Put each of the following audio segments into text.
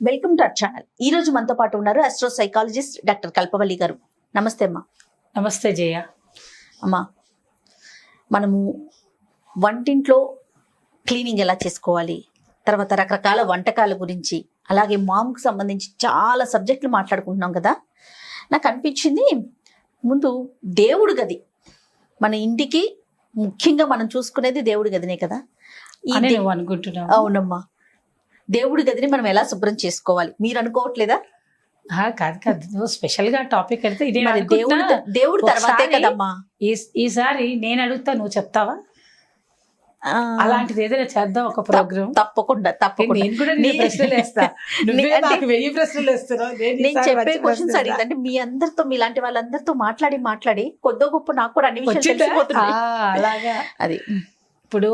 Welcome to our channel. ఈ రోజు మనతో పాటు ఉన్నారు ఆస్ట్రో సైకాలజిస్ట్ డాక్టర్ కల్పవల్లి గారు. నమస్తే అమ్మా. నమస్తే జయ. అమ్మా, మనము వంటింట్లో క్లీనింగ్ ఎలా చేసుకోవాలి, తర్వాత రకరకాల వంటకాల గురించి, అలాగే మామ్కి సంబంధించి చాలా సబ్జెక్టులు మాట్లాడుకుంటున్నాం కదా. నాకు అనిపించింది, ముందు దేవుడి గది, మన ఇంటికి ముఖ్యంగా మనం చూసుకునేది దేవుడి గదినే కదా. అనుకుంటున్నాను. అవునమ్మా, దేవుడి గదిని మనం ఎలా శుభ్రం చేసుకోవాలి మీరు అనుకోవట్లేదా? కాదు, స్పెషల్ గా టాపిక్ అయితే ఇదే. దేవుడు తర్వాతే కదమ్మా. ఈసారి నేను అడుగుతా, నువ్వు చెప్తావా? అలాంటిది ఏదైనా చేద్దాం, ఒక ప్రోగ్రామ్. తప్పకుండా. నేను కూడా ప్రశ్నలు వేస్తా, 1000 ప్రశ్నలు వేస్తున్నావు. నేను చెప్పే క్వశ్చన్స్ అడిగిందంటే మీ అందరితో, మీలాంటి వాళ్ళందరితో మాట్లాడి కొద్దో గొప్ప నాకు కూడా అన్ని విషయాలు తెలిసిపోతున్నాయి. అలాగా. అది ఇప్పుడు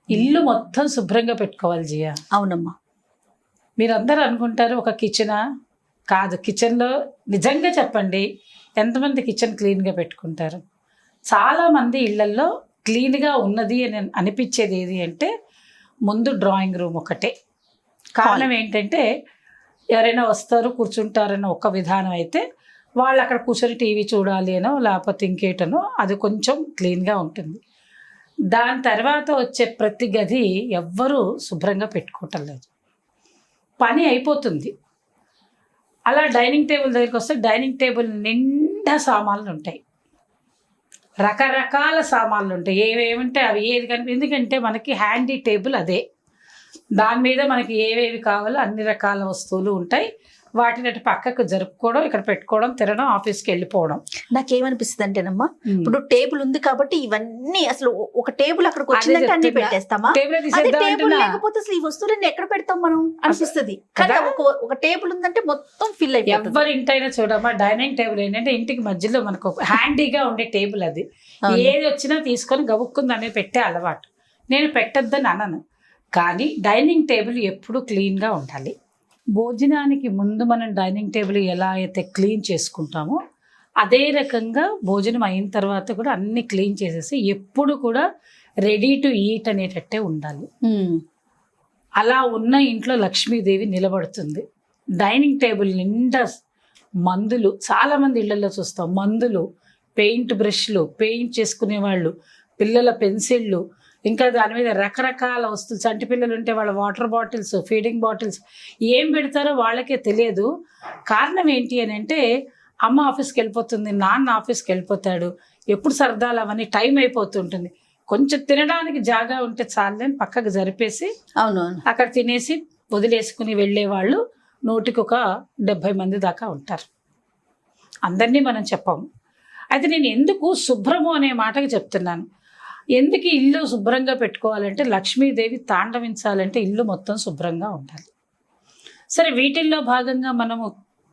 ఇల్లు మొత్తం శుభ్రంగా పెట్టుకోవాలి జియా. అవునమ్మా. మీరందరూ అనుకుంటారు ఒక కిచెనా? కాదు. కిచెన్లో నిజంగా చెప్పండి, ఎంతమంది కిచెన్ క్లీన్గా పెట్టుకుంటారు? చాలామంది ఇళ్లల్లో క్లీన్గా ఉన్నది అని అనిపించేది ఏది అంటే ముందు డ్రాయింగ్ రూమ్ ఒకటే. కారణం ఏంటంటే ఎవరైనా వస్తారు కూర్చుంటారన్న ఒక విధానం అయితే, వాళ్ళు అక్కడ కూర్చొని టీవీ చూడాలి అనో లేకపోతే ఇంకేటనో అది కొంచెం క్లీన్గా ఉంటుంది. దాని తర్వాత వచ్చే ప్రతి గది ఎవ్వరూ శుభ్రంగా పెట్టుకోవటం లేదు, పని అయిపోతుంది. అలా డైనింగ్ టేబుల్ దగ్గరికి వస్తే డైనింగ్ టేబుల్ నిండా సామాన్లు ఉంటాయి, రకరకాల సామాన్లు ఉంటాయి. ఏవేమంటే అవి ఏది ఎందుకంటే మనకి హ్యాండీ టేబుల్ అదే, దాని మీద మనకి ఏవేవి కావాలో అన్ని రకాల వస్తువులు ఉంటాయి. వాటిని అటు పక్కకు జరుపుకోవడం, ఇక్కడ పెట్టుకోవడం, తినడం, ఆఫీస్కి వెళ్ళిపోవడం. నాకేమనిపిస్తుంది అంటేనమ్మా, ఇప్పుడు టేబుల్ ఉంది కాబట్టి ఇవన్నీ అసలు ఒక టేబుల్ అక్కడికి వచ్చిందంటే అన్ని పెట్టేస్తామా? టేబుల్ లేకపోతే అసలు ఈ వస్తువులన్నీ ఎక్కడ పెడతాం మనం అనిపిస్తుంది. కానీ ఒక టేబుల్ ఉందంటే మొత్తం ఫిల్ అయిపోతుంది. ఎవరి ఇంటైనా చూడమ్మా, డైనింగ్ టేబుల్ ఏంటంటే ఇంటికి మధ్యలో మనకు హ్యాండీగా ఉండే టేబుల్ అది. ఏది వచ్చినా తీసుకొని గబుక్కుంది అనేది పెట్టే అలవాటు. నేను పెట్టద్దని అనను, కానీ డైనింగ్ టేబుల్ ఎప్పుడు క్లీన్గా ఉండాలి. భోజనానికి ముందు మనం డైనింగ్ టేబుల్ ఎలా అయితే క్లీన్ చేసుకుంటామో అదే రకంగా భోజనం అయిన తర్వాత కూడా అన్ని క్లీన్ చేసేసి ఎప్పుడు కూడా రెడీ టు ఈట్ అనేటట్టే ఉండాలి. అలా ఉన్న ఇంట్లో లక్ష్మీదేవి నిలబడుతుంది. డైనింగ్ టేబుల్ నిండా మందులు, చాలామంది ఇళ్లలో చూస్తాం, మందులు, పెయింట్ బ్రష్లు, పెయింట్ చేసుకునే వాళ్ళు, పిల్లల పెన్సిళ్ళు, ఇంకా దాని మీద రకరకాల వస్తువులు. చంటి పిల్లలు ఉంటే వాళ్ళ వాటర్ బాటిల్స్, ఫీడింగ్ బాటిల్స్, ఏం పెడతారో వాళ్ళకే తెలియదు. కారణం ఏంటి అని అంటే, అమ్మ ఆఫీస్కి వెళ్ళిపోతుంది, నాన్న ఆఫీస్కి వెళ్ళిపోతాడు, ఎప్పుడు సరదాలు అవన్నీ టైం అయిపోతుంటుంది. కొంచెం తినడానికి జాగా ఉంటే చాలని పక్కకు జరిపేసి అక్కడ తినేసి వదిలేసుకుని వెళ్ళే వాళ్ళు 170 మంది దాకా ఉంటారు. అందరినీ మనం చెప్పాము. అయితే నేను ఎందుకు శుభ్రము అనే మాటకి చెప్తున్నాను. ఎందుకు ఇల్లు శుభ్రంగా పెట్టుకోవాలంటే, లక్ష్మీదేవి తాండవించాలంటే ఇల్లు మొత్తం శుభ్రంగా ఉండాలి. సరే, వీటిల్లో భాగంగా మనము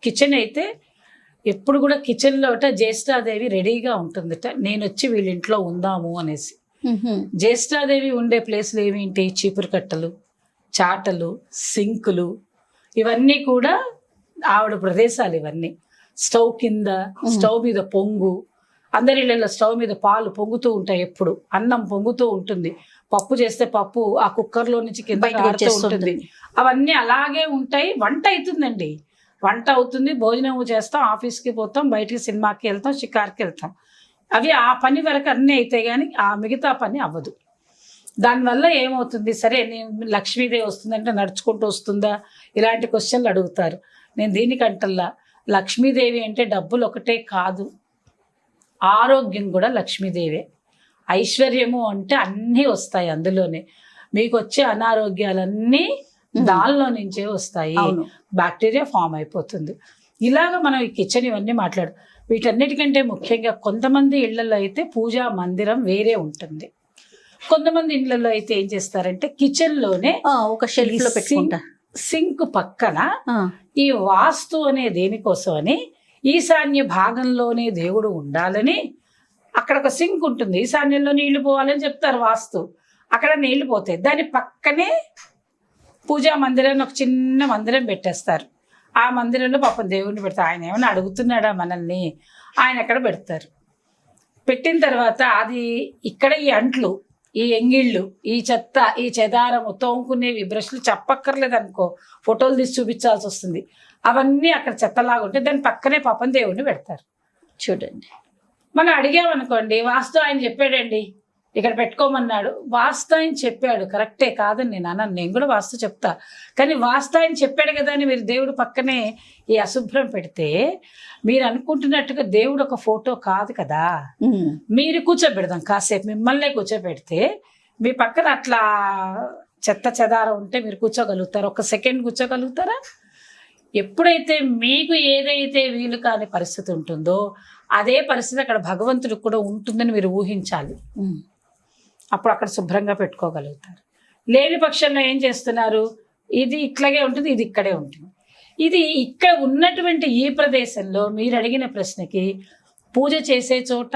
కిచెన్ అయితే ఎప్పుడు కూడా కిచెన్లో జ్యేష్ఠాదేవి రెడీగా ఉంటుందట, నేను వచ్చి వీళ్ళ ఇంట్లో ఉందాము అనేసి. జ్యేష్ఠాదేవి ఉండే ప్లేస్లు ఏమిటి? చీపురు కట్టలు, చాటలు, సింకులు, ఇవన్నీ కూడా ఆవిడ ప్రదేశాలు. ఇవన్నీ స్టవ్ కింద, స్టవ్ మీద పొంగు, అందరి ఇళ్ళల్లో స్టవ్ మీద పాలు పొంగుతూ ఉంటాయి, ఎప్పుడు అన్నం పొంగుతూ ఉంటుంది, పప్పు చేస్తే పప్పు ఆ కుక్కర్లో నుంచి కింద ఉంటుంది, అవన్నీ అలాగే ఉంటాయి. వంట అవుతుందండి, వంట అవుతుంది, భోజనం చేస్తాం, ఆఫీస్కి పోతాం, బయటికి సినిమాకి వెళ్తాం, షికార్కి వెళ్తాం. అవి ఆ పని వరకు అన్నీ అవుతాయి, కానీ ఆ మిగతా పని అవ్వదు. దానివల్ల ఏమవుతుంది? సరే, నేను లక్ష్మీదేవి వస్తుందంటే నడుచుకుంటూ వస్తుందా, ఇలాంటి క్వశ్చన్లు అడుగుతారు. నేను దీనికంటల్లా, లక్ష్మీదేవి అంటే డబ్బులు ఒకటే కాదు, ఆరోగ్యం కూడా లక్ష్మీదేవే. ఐశ్వర్యము అంటే అన్నీ వస్తాయి అందులోనే. మీకు వచ్చే అనారోగ్యాలన్నీ దానిలో నుంచే వస్తాయి, బ్యాక్టీరియా ఫామ్ అయిపోతుంది. ఇలాగ మనం ఈ కిచెన్ ఇవన్నీ మాట్లాడు. వీటన్నిటికంటే ముఖ్యంగా కొంతమంది ఇళ్లలో అయితే పూజా మందిరం వేరే ఉంటుంది. కొంతమంది ఇళ్లలో అయితే ఏం చేస్తారంటే కిచెన్లోనే ఒక షెల్ఫ్ లో పెట్టుకుంటారు. సింక్ పక్కన ఈ వాస్తు అనే దేనికోసం అని, ఈశాన్య భాగంలోనే దేవుడు ఉండాలని అక్కడ ఒక సింక్ ఉంటుంది. ఈశాన్యంలో నీళ్లు పోవాలని చెప్తారు వాస్తు, అక్కడ నీళ్లు పోతాయి. దాని పక్కనే పూజా మందిరాన్ని ఒక చిన్న మందిరం పెట్టేస్తారు. ఆ మందిరంలో పాపం దేవుడిని పెడతారు. ఆయన ఏమైనా అడుగుతున్నాడా మనల్ని? ఆయన ఎక్కడ పెడతారు. పెట్టిన తర్వాత అది ఇక్కడ ఈ అంట్లు ఈ ఎంగిళ్ళు, ఈ చెత్త, ఈ చెదారము, తోముకునేవి బ్రష్లు చెప్పక్కర్లేదు అనుకో, ఫోటోలు తీసి చూపించాల్సి వస్తుంది. అవన్నీ అక్కడ చెత్తలాగా ఉంటే దాని పక్కనే పాపం దేవుడిని పెడతారు. చూడండి, మనం అడిగామనుకోండి, వాస్తు ఆయన చెప్పాడండి ఇక్కడ పెట్టుకోమన్నాడు, వాస్తు ఆయన చెప్పాడు, కరెక్టే కాదని నేను అన్నాను, నేను కూడా వాస్తు చెప్తా. కానీ వాస్తు ఆయన చెప్పాడు కదా అని మీరు దేవుడు పక్కనే ఈ అశుభ్రం పెడితే మీరు అనుకుంటున్నట్టుగా దేవుడు ఒక ఫోటో కాదు కదా. మీరు కూర్చోబెడదాం కాసేపు, మిమ్మల్నే కూర్చోబెడితే మీ పక్కన అట్లా చెత్త చెదారం ఉంటే మీరు కూర్చోగలుగుతారు? ఒక సెకండ్ కూర్చోగలుగుతారా? ఎప్పుడైతే మీకు ఏదైతే వీలు కాని పరిస్థితి ఉంటుందో అదే పరిస్థితి అక్కడ భగవంతుడికి కూడా ఉంటుందని మీరు ఊహించాలి. అప్పుడు అక్కడ శుభ్రంగా పెట్టుకోగలుగుతారు. లేని పక్షంలో ఏం చేస్తున్నారు, ఇది ఇట్లాగే ఉంటుంది, ఇది ఇక్కడే ఉంటుంది. ఇది ఇక్కడ ఉన్నటువంటి ఈ ప్రదేశంలో మీరు అడిగిన ప్రశ్నకి పూజ చేసే చోట,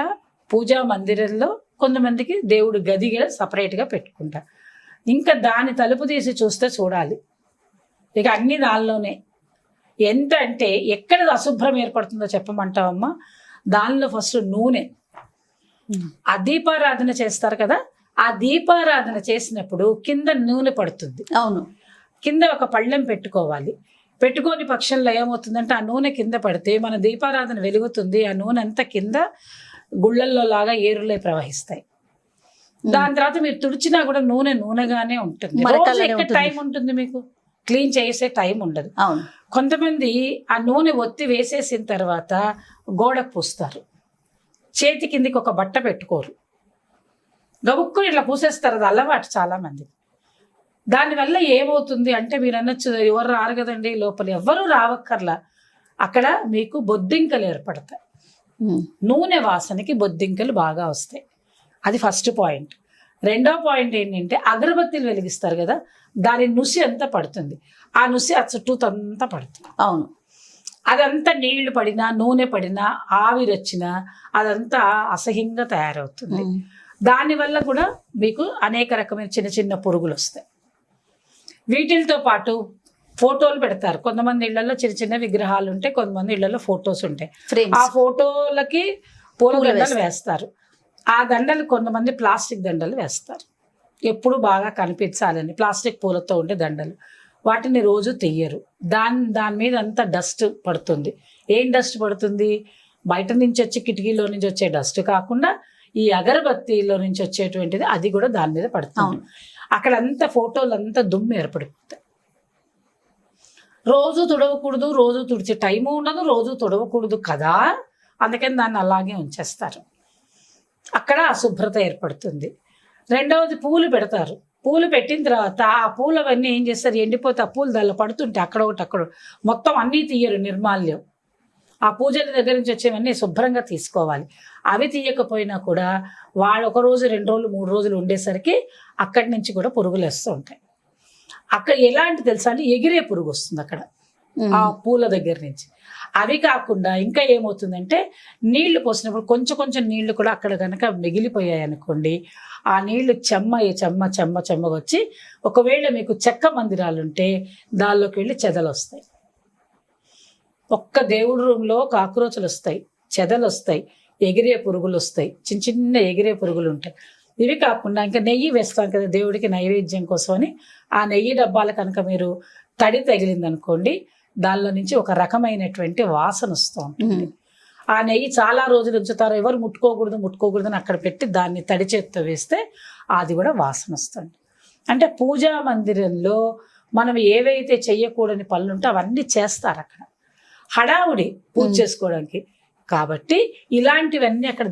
పూజా మందిరంలో కొంతమందికి దేవుడు గదిగా సపరేట్గా పెట్టుకుంటారు. ఇంకా దాని తలుపు తీసి చూస్తే చూడాలి, ఇక అన్ని దానిలోనే. ఎంత అంటే ఎక్కడ అశుభ్రం ఏర్పడుతుందో చెప్పమంటావమ్మా? దానిలో ఫస్ట్ నూనె. ఆ దీపారాధన చేస్తారు కదా, ఆ దీపారాధన చేసినప్పుడు కింద నూనె పడుతుంది. అవును, కింద ఒక పళ్ళెం పెట్టుకోవాలి. పెట్టుకోని పక్షంలో ఏమవుతుందంటే ఆ నూనె కింద పడితే మన దీపారాధన వెలుగుతుంది, ఆ నూనె అంతా కింద గుళ్ళల్లో లాగా ఏరులే ప్రవహిస్తాయి. దాని తర్వాత మీరు తుడిచినా కూడా నూనె నూనెగానే ఉంటుంది. ఎక్కడ టైం ఉంటుంది మీకు, క్లీన్ చేసే టైం ఉండదు. కొంతమంది ఆ నూనె ఒత్తి వేసేసిన తర్వాత గోడకు పూస్తారు, చేతి కిందికి ఒక బట్ట పెట్టుకోరు, గబుక్కుని ఇట్లా పూసేస్తారు. అది అలవాటు చాలా మంది. దానివల్ల ఏమవుతుంది అంటే మీరు అనొచ్చు ఎవరు రారు కదండి లోపల, ఎవరు రావక్కర్లా, అక్కడ మీకు బొద్దింకలు ఏర్పడతాయి. నూనె వాసనకి బొద్దింకలు బాగా వస్తాయి. అది ఫస్ట్ పాయింట్. రెండో పాయింట్ ఏంటంటే అగరబత్తీలు వెలిగిస్తారు కదా, దాని నుసి అంతా పడుతుంది. ఆ నుసి ఆ చుట్టూతంతా పడుతుంది. అవును, అదంతా నీళ్లు పడినా నూనె పడినా ఆవిరొచ్చినా అదంతా అసహ్యంగా తయారవుతుంది. దానివల్ల కూడా మీకు అనేక రకమైన చిన్న చిన్న పురుగులు వస్తాయి. వీటితో పాటు ఫోటోలు పెడతారు. కొంతమంది ఇళ్లలో చిన్న చిన్న విగ్రహాలు ఉంటాయి, కొంతమంది ఇళ్లలో ఫోటోస్ ఉంటాయి. ఆ ఫోటోలకి పూల దండలు వేస్తారు. ఆ దండలు కొంతమంది ప్లాస్టిక్ దండలు వేస్తారు, ఎప్పుడు బాగా కనిపించాలని. ప్లాస్టిక్ పూలతో ఉండే దండలు, వాటిని రోజు తీయరు. దాని మీద అంతా డస్ట్ పడుతుంది. ఏం డస్ట్ పడుతుంది? బయట నుంచి వచ్చి కిటికీలో నుంచి వచ్చే డస్ట్ కాకుండా ఈ అగరబత్తీలో నుంచి వచ్చేటువంటిది, అది కూడా దాని మీద పడుతుంది. అక్కడంతా ఫోటోలు అంతా దుమ్ము ఏర్పడిపోతాయి. రోజు తుడవకూడదు, రోజు తుడిచే టైము ఉండదు, రోజు తుడవకూడదు కదా, అందుకని దాన్ని అలాగే ఉంచేస్తారు. అక్కడ అశుభ్రత ఏర్పడుతుంది. రెండవది పూలు పెడతారు. పూలు పెట్టిన తర్వాత ఆ పూలవన్నీ ఏం చేస్తారు, ఎండిపోతే ఆ పూలు దానిలో పడుతుంటే అక్కడ మొత్తం అన్నీ తీయరు, నిర్మాల్యం. ఆ పూజల దగ్గర నుంచి వచ్చేవన్నీ శుభ్రంగా తీసుకోవాలి. అవి తీయకపోయినా కూడా వాళ్ళు 1 రోజు 2 రోజులు 3 రోజులు ఉండేసరికి అక్కడి నుంచి కూడా పురుగులు వస్తూ ఉంటాయి. అక్కడ ఎలాంటి తెలుసా అంటే ఎగిరే పురుగు వస్తుంది అక్కడ ఆ పూల దగ్గర నుంచి. అవి కాకుండా ఇంకా ఏమవుతుందంటే నీళ్లు పోసినప్పుడు కొంచెం కొంచెం నీళ్లు కూడా అక్కడ కనుక మిగిలిపోయాయి అనుకోండి, ఆ నీళ్లు చెమ్మ వచ్చి ఒకవేళ మీకు చెక్క మందిరాలు ఉంటే దానిలోకి వెళ్ళి చెదలు వస్తాయి. ఒక్క దేవుడి రూమ్లో కాక్రోచులు వస్తాయి, చెదలు వస్తాయి, ఎగిరే పురుగులు వస్తాయి, చిన్న చిన్న ఎగిరే పురుగులు ఉంటాయి. ఇవి కాకుండా ఇంకా నెయ్యి వేస్తాం కదా దేవుడికి నైవేద్యం కోసం అని, ఆ నెయ్యి డబ్బాలు కనుక మీరు తడి తగిలింది అనుకోండి, దానిలో నుంచి ఒక రకమైనటువంటి వాసన వస్తూ ఉంటుంది. ఆ నెయ్యి చాలా రోజులు ఉంచుతారు, ఎవరు ముట్టుకోకూడదు అని అక్కడ పెట్టి దాన్ని తడి చేత్తో వేస్తే అది కూడా వాసన వస్తుంది. అంటే పూజా మందిరంలో మనం ఏవైతే చెయ్యకూడని పనులు ఉంటే అవన్నీ చేస్తారు అక్కడ, హడావుడి పూజ చేసుకోవడానికి. కాబట్టి ఇలాంటివన్నీ అక్కడ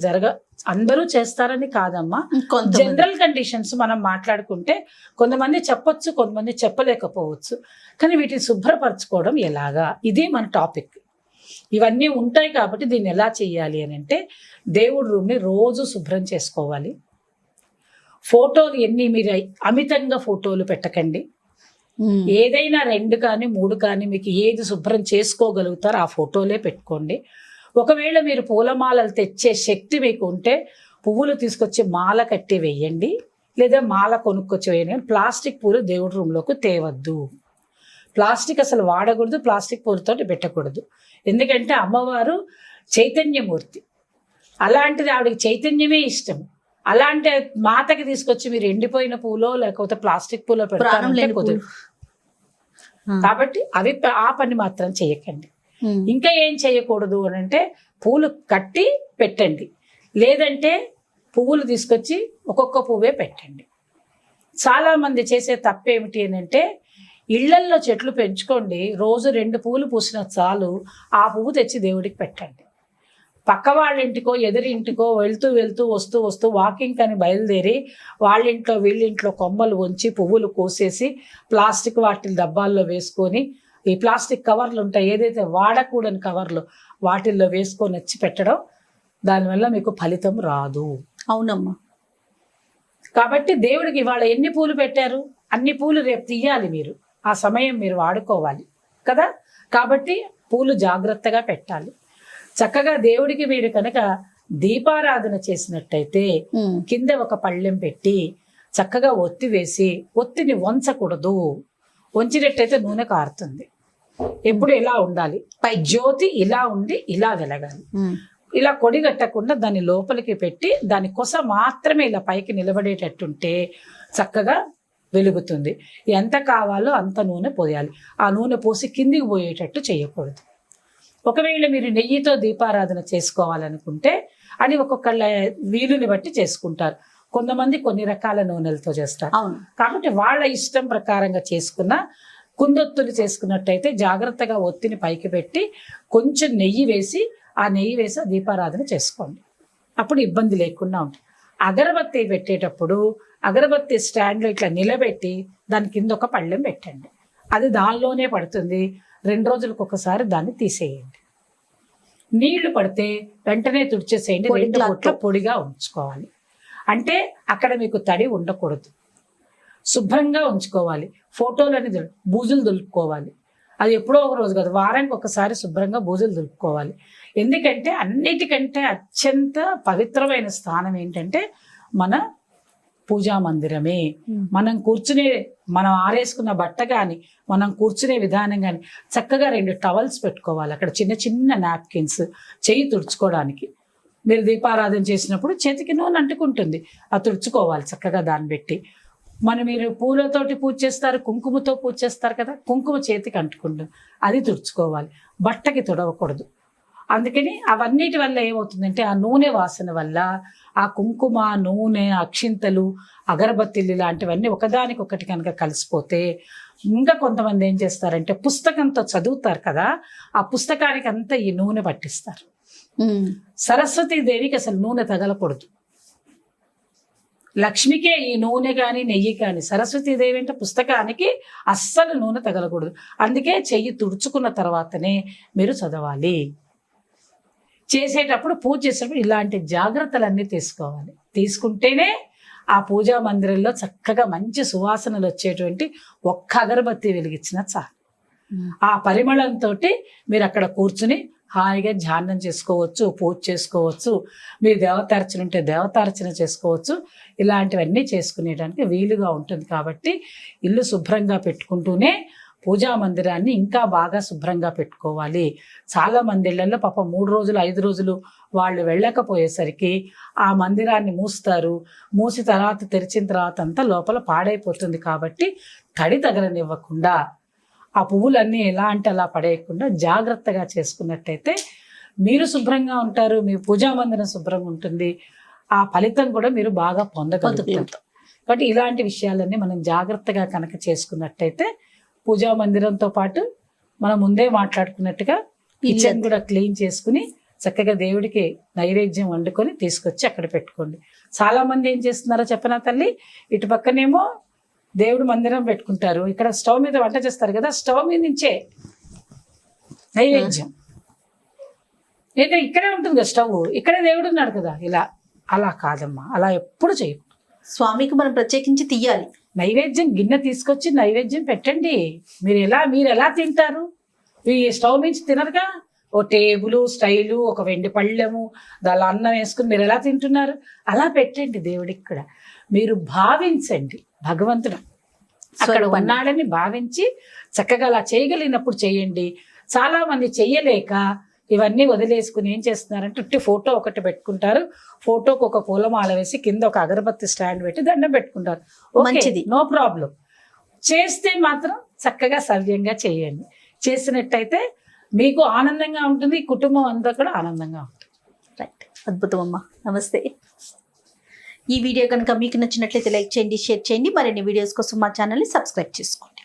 అందరూ చేస్తారని కాదమ్మా, జనరల్ కండిషన్స్ మనం మాట్లాడుకుంటే కొంతమంది చెప్పొచ్చు, కొంతమంది చెప్పలేకపోవచ్చు. కానీ వీటిని శుభ్రపరచుకోవడం ఎలాగా, ఇది మన టాపిక్. ఇవన్నీ ఉంటాయి కాబట్టి దీన్ని ఎలా చేయాలి అని అంటే, దేవుడి రూమ్ని రోజు శుభ్రం చేసుకోవాలి. ఫోటోలు మీరు అమితంగా ఫోటోలు పెట్టకండి. ఏదైనా 2 కానీ 3 కానీ మీకు ఏది శుభ్రం చేసుకోగలుగుతారో ఆ ఫోటోలే పెట్టుకోండి. ఒకవేళ మీరు పూలమాలలు తెచ్చే శక్తి మీకు ఉంటే పువ్వులు తీసుకొచ్చి మాల కట్టి వేయండి, లేదా మాల కొనుక్కొచ్చి వేయండి. ప్లాస్టిక్ పూలు దేవుడి రూమ్లోకి తేవద్దు. ప్లాస్టిక్ అసలు వాడకూడదు, ప్లాస్టిక్ పూలతో పెట్టకూడదు. ఎందుకంటే అమ్మవారు చైతన్యమూర్తి, అలాంటిది ఆవిడకి చైతన్యమే ఇష్టం. అలాంటి మాతకి తీసుకొచ్చి మీరు ఎండిపోయిన పూలో లేకపోతే ప్లాస్టిక్ పూలో పెడతారంటే కుదరదు. కాబట్టి అవి ఆ పని మాత్రం చేయకండి. ఇంకా ఏం చేయకూడదు అని అంటే పూలు కట్టి పెట్టండి, లేదంటే పువ్వులు తీసుకొచ్చి ఒక్కొక్క పువ్వే పెట్టండి. చాలా మంది చేసే తప్పేమిటి అని అంటే ఇళ్లల్లో చెట్లు పెంచుకోండి, రోజు 2 పువ్వులు పూసిన చాలు, ఆ పువ్వు తెచ్చి దేవుడికి పెట్టండి. పక్క వాళ్ళ ఇంటికో ఎదురింటికో వెళ్తూ వెళ్తూ వస్తూ వస్తూ వాకింగ్ అని బయలుదేరి వాళ్ళింట్లో వీళ్ళింట్లో కొమ్మలు వంచి పువ్వులు కోసేసి ప్లాస్టిక్ వాటిని డబ్బాల్లో వేసుకొని, ఈ ప్లాస్టిక్ కవర్లు ఉంటాయి ఏదైతే వాడకూడని కవర్లు వాటిల్లో వేసుకొని వచ్చి పెట్టడం, దానివల్ల మీకు ఫలితం రాదు. అవునమ్మా. కాబట్టి దేవుడికి ఇవాళ ఎన్ని పూలు పెట్టారు, అన్ని పూలు రేపు తీయాలి, మీరు ఆ సమయం మీరు వాడుకోవాలి కదా. కాబట్టి పూలు జాగ్రత్తగా పెట్టాలి. చక్కగా దేవుడికి మీరు కనుక దీపారాధన చేసినట్టయితే కింద ఒక పళ్ళెం పెట్టి చక్కగా ఒత్తి వేసి, ఒత్తిని వంచకూడదు, వంచినట్టయితే నూనె కారుతుంది. ఎప్పుడు ఇలా ఉండాలి, పై జ్యోతి ఇలా ఉండి ఇలా వెలగాలి. ఇలా కొడిగట్టకుండా దాన్ని లోపలికి పెట్టి దాని కొస మాత్రమే ఇలా పైకి నిలబడేటట్టుంటే చక్కగా వెలుగుతుంది. ఎంత కావాలో అంత నూనె పోయాలి. ఆ నూనె పోసి కిందికి పోయేటట్టు చేయకూడదు. ఒకవేళ మీరు నెయ్యితో దీపారాధన చేసుకోవాలనుకుంటే అది ఒక్కొక్కళ్ళ వీలుని బట్టి చేసుకుంటారు. కొంతమంది కొన్ని రకాల నూనెలతో చేస్తారు. కాబట్టి వాళ్ళ ఇష్టం ప్రకారంగా చేసుకున్న కుందొత్తులు చేసుకున్నట్టయితే జాగ్రత్తగా ఒత్తిని పైకి పెట్టి కొంచెం నెయ్యి వేసి ఆ నెయ్యి వేసి దీపారాధన చేసుకోండి. అప్పుడు ఇబ్బంది లేకుండా ఉంటుంది. అగరబత్తి పెట్టేటప్పుడు అగరబత్తి స్టాండ్లో ఇట్లా నిలబెట్టి దాని కింద ఒక పళ్ళెం పెట్టండి. అది దానిలోనే పడుతుంది. 2 రోజులకు ఒకసారి దాన్ని తీసేయండి. నీళ్లు పడితే వెంటనే తుడిచేసేయండి. 2 పూట్ల పొడిగా ఉంచుకోవాలి. అంటే అక్కడ మీకు తడి ఉండకూడదు, శుభ్రంగా ఉంచుకోవాలి. ఫోటోలని బూజులు దులుపుకోవాలి. అది ఎప్పుడో ఒక రోజు కాదు, వారానికి ఒకసారి శుభ్రంగా బూజులు దులుపుకోవాలి. ఎందుకంటే అన్నిటికంటే అత్యంత పవిత్రమైన స్థానం ఏంటంటే మన పూజా మందిరమే. మనం కూర్చునే, మనం ఆరేసుకున్న బట్ట కానీ మనం కూర్చునే విధానం కానీ చక్కగా 2 టవల్స్ పెట్టుకోవాలి. అక్కడ చిన్న చిన్న నాప్కిన్స్, చెయ్యి తుడుచుకోవడానికి. మీరు దీపారాధన చేసినప్పుడు చేతికి నూనె అంటుకుంటుంది, అది తుడుచుకోవాలి చక్కగా దాన్ని పెట్టి. మీరు పూలతోటి పూజ చేస్తారు, కుంకుమతో పూజ చేస్తారు కదా, కుంకుమ చేతికి అంటుకుంటుంది, అది తుడుచుకోవాలి. బట్టకి తుడవకూడదు. అందుకని అవన్నిటి వల్ల ఏమవుతుందంటే ఆ నూనె వాసన వల్ల ఆ కుంకుమ, నూనె, అక్షింతలు, అగరబత్తిలు ఇలాంటివన్నీ ఒకదానికొకటి కనుక కలిసిపోతే, ఇంకా కొంతమంది ఏం చేస్తారంటే పుస్తకంతో చదువుతారు కదా, ఆ పుస్తకానికి అంతా ఈ నూనె పట్టిస్తారు. సరస్వతీదేవికి అసలు నూనె తగలకూడదు. లక్ష్మికే ఈ నూనె కానీ నెయ్యి కానీ, సరస్వతీదేవి అంటే పుస్తకానికి అస్సలు నూనె తగలకూడదు. అందుకే చెయ్యి తుడుచుకున్న తర్వాతనే మీరు చదవాలి. చేసేటప్పుడు పూజ చేసేటప్పుడు ఇలాంటి జాగ్రత్తలన్నీ తీసుకోవాలి. తీసుకుంటేనే ఆ పూజా మందిరంలో చక్కగా మంచి సువాసనలు వచ్చేటువంటి ఒక్క అగరబత్తి వెలిగించినా చాలు. ఆ పరిమళంతో మీరు అక్కడ కూర్చుని హాయిగా ధ్యానం చేసుకోవచ్చు, పూజ చేసుకోవచ్చు, మీరు దేవతార్చన ఉంటే దేవతార్చన చేసుకోవచ్చు. ఇలాంటివన్నీ చేసుకునేటానికి వీలుగా ఉంటుంది. కాబట్టి ఇల్లు శుభ్రంగా పెట్టుకుంటూనే పూజా మందిరాన్ని ఇంకా బాగా శుభ్రంగా పెట్టుకోవాలి. చాలా మంది ఇళ్లలో పాపం 3 రోజులు 5 రోజులు వాళ్ళు వెళ్ళకపోయేసరికి ఆ మందిరాన్ని మూస్తారు. మూసి తర్వాత తెరిచిన తర్వాత అంతా లోపల పాడైపోతుంది. కాబట్టి తడి తగలనివ్వకుండా ఆ పువ్వులన్నీ ఎలా అంటే అలా పడేయకుండా జాగ్రత్తగా చేసుకున్నట్టయితే మీరు శుభ్రంగా ఉంటారు, మీ పూజా మందిరం శుభ్రంగా ఉంటుంది. ఆ ఫలితం కూడా మీరు బాగా పొందగలుగుతారు. కాబట్టి ఇలాంటి విషయాలన్నీ మనం జాగ్రత్తగా కనుక చేసుకున్నట్టయితే పూజా మందిరంతో పాటు మనం ముందే మాట్లాడుకున్నట్టుగా కిచెన్ కూడా క్లీన్ చేసుకుని చక్కగా దేవుడికి నైవేద్యం వండుకొని తీసుకొచ్చి అక్కడ పెట్టుకోండి. చాలా మంది ఏం చేస్తున్నారో చెప్పనా తల్లి, ఇటు పక్కనేమో దేవుడు మందిరం పెట్టుకుంటారు, ఇక్కడ స్టవ్ మీద వంట చేస్తారు కదా, స్టవ్ మీద నుంచే నైవేద్యం. లేదా ఇక్కడే ఉంటుంది కదా స్టవ్, ఇక్కడే దేవుడు ఉన్నాడు కదా, ఇలా అలా కాదమ్మా, అలా ఎప్పుడు చేయకూడదు. స్వామికి మనం ప్రత్యేకించి తీయాలి. నైవేద్యం గిన్నె తీసుకొచ్చి నైవేద్యం పెట్టండి. మీరు ఎలా తింటారు? ఈ స్టవ్ నుంచి తినరుగా. ఓ టేబుల్ స్టైలు, ఒక వెండి పళ్ళెము, దానిలో అన్నం వేసుకుని మీరు ఎలా తింటున్నారు? అలా పెట్టండి దేవుడికి కూడా. మీరు భావించండి, భగవంతుడు అక్కడ ఉన్నాడని భావించి చక్కగా అలా చేయగలిగినప్పుడు చేయండి. చాలా మంది చెయ్యలేక ఇవన్నీ వదిలేసుకుని ఏం చేస్తున్నారంటే ఉట్టి ఫోటో ఒకటి పెట్టుకుంటారు, ఫోటోకి ఒక పూలమాల వేసి కింద ఒక అగరబత్తి స్టాండ్ పెట్టి దండం పెట్టుకుంటారు. మంచిది. No problem. చేస్తే మాత్రం చక్కగా సవ్యంగా చేయండి. చేసినట్టయితే మీకు ఆనందంగా ఉంటుంది, కుటుంబం అంతా కూడా ఆనందంగా ఉంటుంది. రైట్, అద్భుతం అమ్మా. నమస్తే. ఈ వీడియో కనుక మీకు నచ్చినట్లయితే లైక్ చేయండి, షేర్ చేయండి. మరిన్ని వీడియోస్ కోసం మా ఛానల్ని సబ్స్క్రైబ్ చేసుకోండి.